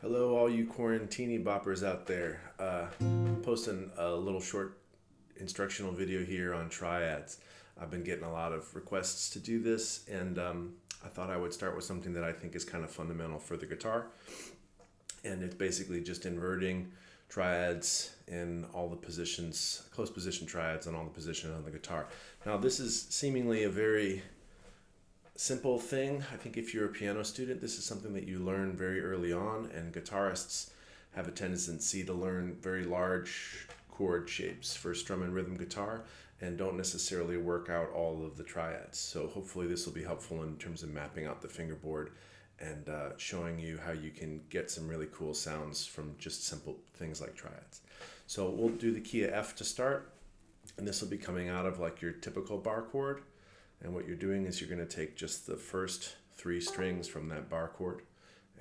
Hello, all you quarantini boppers out there. I'm posting a little short instructional video here on triads. I've been getting a lot of requests to do this, and I thought I would start with something that I think is kind of fundamental for the guitar. And it's basically just inverting triads in all the positions, close position triads on all the positions on the guitar. Now, this is seemingly a very simple thing. I think if you're a piano student, this is something that you learn very early on, and guitarists have a tendency to learn very large chord shapes for strum and rhythm guitar and don't necessarily work out all of the triads. So hopefully this will be helpful in terms of mapping out the fingerboard and showing you how you can get some really cool sounds from just simple things like triads. So we'll do the key of F to start, and this will be coming out of like your typical bar chord. And what you're doing is you're going to take just the first three strings from that bar chord.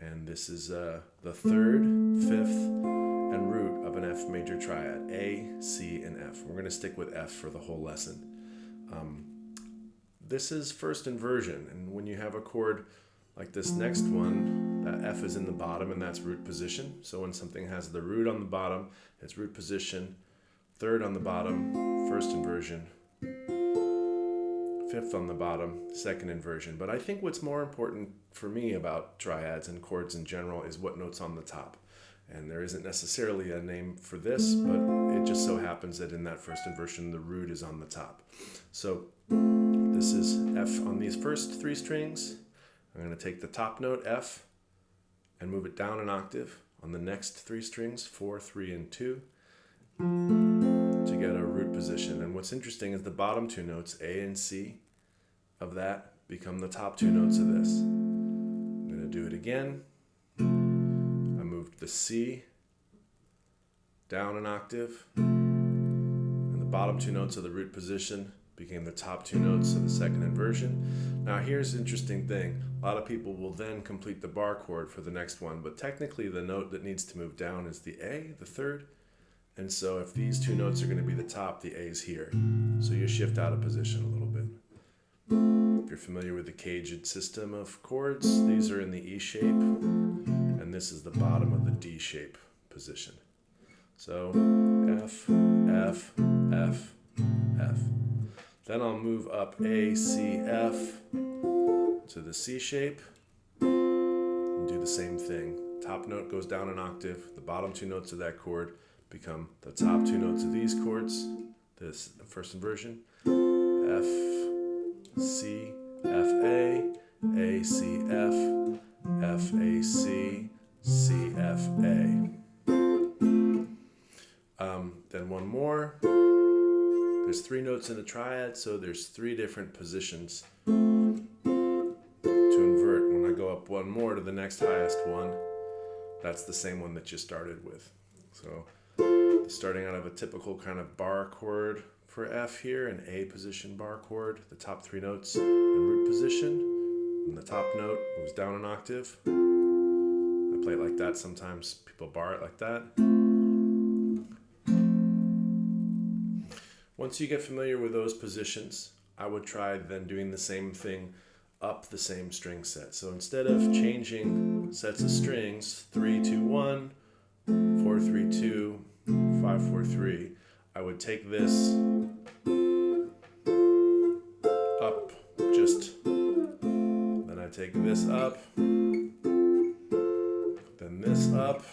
And this is the third, fifth, and root of an F major triad, A, C, and F. We're going to stick with F for the whole lesson. This is first inversion. And when you have a chord like this next one, that F is in the bottom, and that's root position. So when something has the root on the bottom, it's root position, third on the bottom, first inversion, fifth on the bottom, second inversion. But I think what's more important for me about triads and chords in general is what note's on the top. And there isn't necessarily a name for this, but it just so happens that in that first inversion, the root is on the top. So this is F on these first three strings. I'm going to take the top note F and move it down an octave on the next three strings, 4, 3, and 2. To get a root position. And what's interesting is the bottom two notes, A and C, of that become the top two notes of this. I'm going to do it again. I moved the C down an octave, and the bottom two notes of the root position became the top two notes of the second inversion. Now here's the interesting thing. A lot of people will then complete the bar chord for the next one, but technically the note that needs to move down is the A, the third. And so if these two notes are going to be the top, the A is here. So you shift out of position a little bit. If you're familiar with the caged system of chords, these are in the E shape, and this is the bottom of the D shape position. So F, F, F, F. Then I'll move up A, C, F to the C shape and do the same thing. Top note goes down an octave, the bottom two notes of that chord become the top two notes of these chords, this first inversion, F, C, F, A, C, F, F, A, C, C, F, A. Then one more. There's three notes in a triad, so there's three different positions to invert. When I go up one more to the next highest one, that's the same one that you started with. So starting out of a typical kind of bar chord for F here, an A position bar chord, the top three notes in root position, and the top note moves down an octave. I play it like that sometimes, people bar it like that. Once you get familiar with those positions, I would try then doing the same thing up the same string set. So instead of changing sets of strings, 3, 2, 1, 4, 3, 2, 5, 4, 3, I would take this up just, then I take this up, then this up,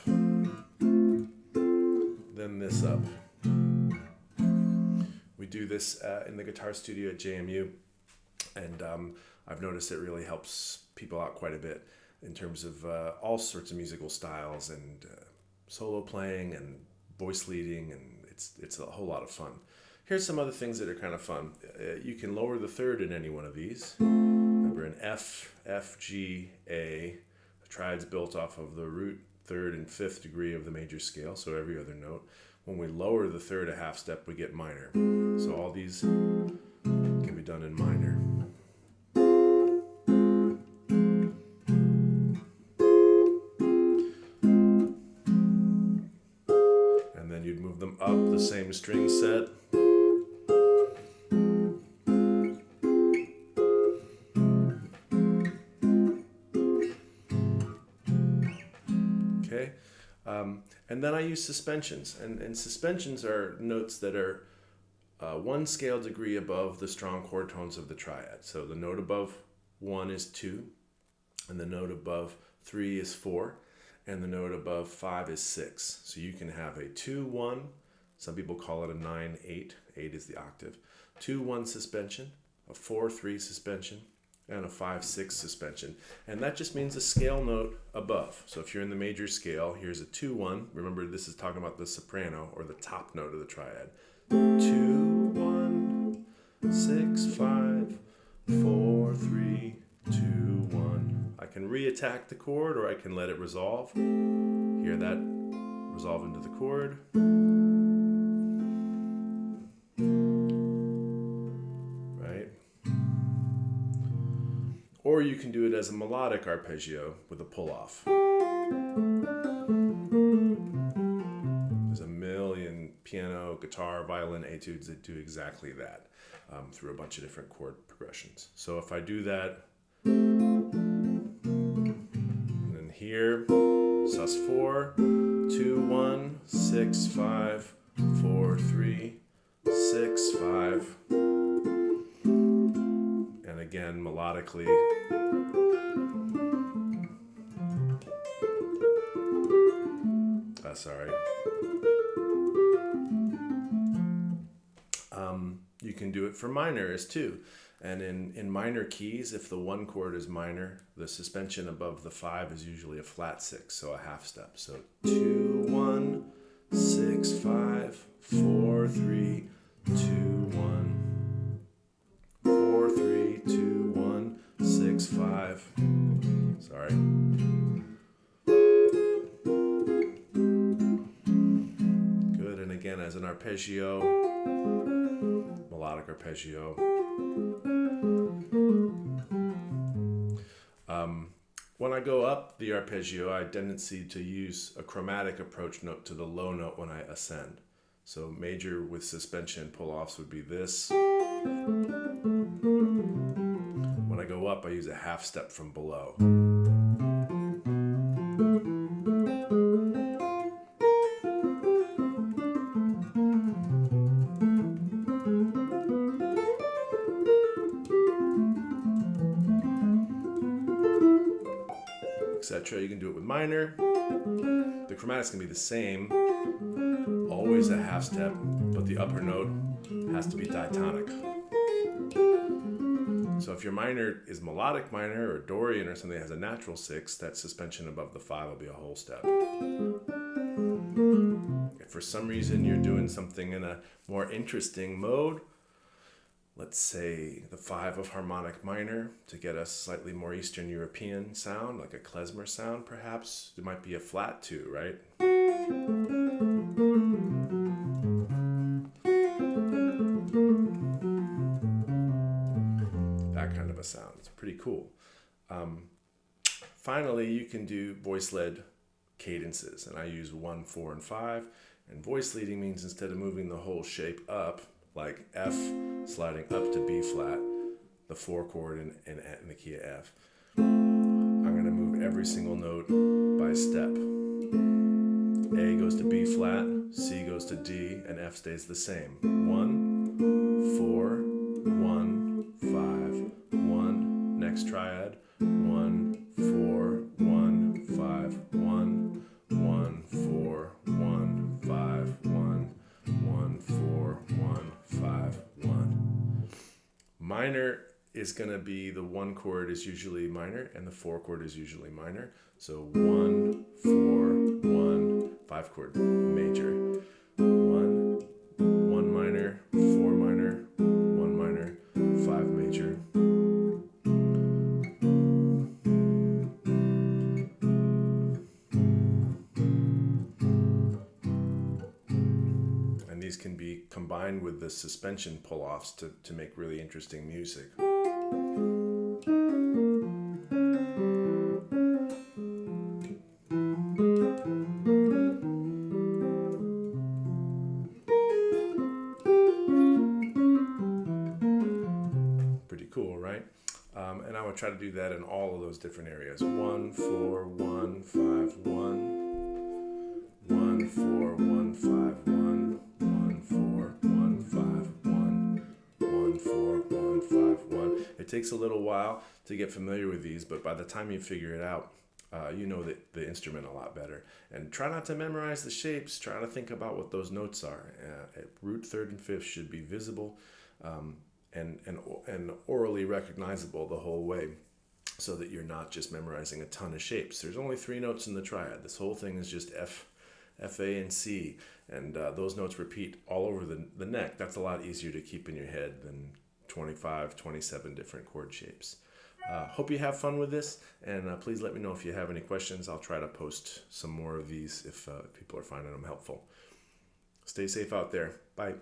then this up. We do this in the guitar studio at JMU, and I've noticed it really helps people out quite a bit in terms of all sorts of musical styles and solo playing and voice leading, and it's a whole lot of fun. Here's some other things that are kind of fun. You can lower the third in any one of these. Remember, an F, F, G, A. The triad's built off of the root, third, and fifth degree of the major scale, so every other note. When we lower the third a half step, we get minor. So all these can be done in minor. You'd move them up the same string set. Okay, And then I use suspensions, and suspensions are notes that are one scale degree above the strong chord tones of the triad. So the note above 1 is 2, and the note above 3 is 4, and the note above 5 is 6. So you can have a 2-1, some people call it a 9-8, 8 is the octave, 2-1 suspension, a 4-3 suspension, and a 5-6 suspension. And that just means a scale note above. So if you're in the major scale, here's a 2-1. Remember, this is talking about the soprano, or the top note of the triad. 2-1, 6-5, 4-3, 2-1. I can reattack the chord, or I can let it resolve. Hear that resolve into the chord. Or you can do it as a melodic arpeggio with a pull-off. There's a million piano, guitar, violin etudes that do exactly that through a bunch of different chord progressions. So if I do that, and then here, sus4, 2-1, 6-5, 4-3, 6-5, and again melodically. Sorry. You can do it for minors too. And in minor keys, if the 1 chord is minor, the suspension above the 5 is usually a flat 6, so a half step. So 2-1, 6-5, 4-3, 2-1, 4-3, 2-1, 6-5. Sorry. Again, as an arpeggio, melodic arpeggio. When I go up the arpeggio, I have a tendency to use a chromatic approach note to the low note when I ascend. So major with suspension pull-offs would be this. When I go up, I use a half step from below. Etc. You can do it with minor. The chromatic's gonna be the same, always a half step, but the upper note has to be diatonic. So if your minor is melodic minor or Dorian or something that has a natural 6, that suspension above the 5 will be a whole step. If for some reason you're doing something in a more interesting mode, let's say the 5 of harmonic minor to get a slightly more Eastern European sound, like a klezmer sound perhaps. There might be a flat 2, right? That kind of a sound. It's pretty cool. Finally, you can do voice-led cadences, and I use 1, 4, and 5. And voice leading means instead of moving the whole shape up, like F sliding up to B flat, the 4 chord in the key of F, I'm going to move every single note by step. A goes to B flat, C goes to D, and F stays the same. 1, 4, 1, 5, 1, next triad, 1, 4, 1, 5, 1, 1, 4, 1, 5, 1, 1, 4, 1, 5, 1. Minor is going to be the 1 chord is usually minor and the 4 chord is usually minor. So 1, 4, 1, 5 chord major. 1, 1 minor, 4 minor, 1 minor, 5 major. These can be combined with the suspension pull-offs to make really interesting music. Pretty cool, right? And I would try to do that in all of those different areas. 1, 4, 1, 5, 1. takes a little while to get familiar with these, but by the time you figure it out, you know the instrument a lot better. And try not to memorize the shapes. Try to think about what those notes are. Root, third, and fifth should be visible and orally recognizable the whole way, so that you're not just memorizing a ton of shapes. There's only 3 notes in the triad. This whole thing is just F, A, and C, and those notes repeat all over the neck. That's a lot easier to keep in your head than 25, 27 different chord shapes. Hope you have fun with this, and please let me know if you have any questions. I'll try to post some more of these if people are finding them helpful. Stay safe out there. Bye.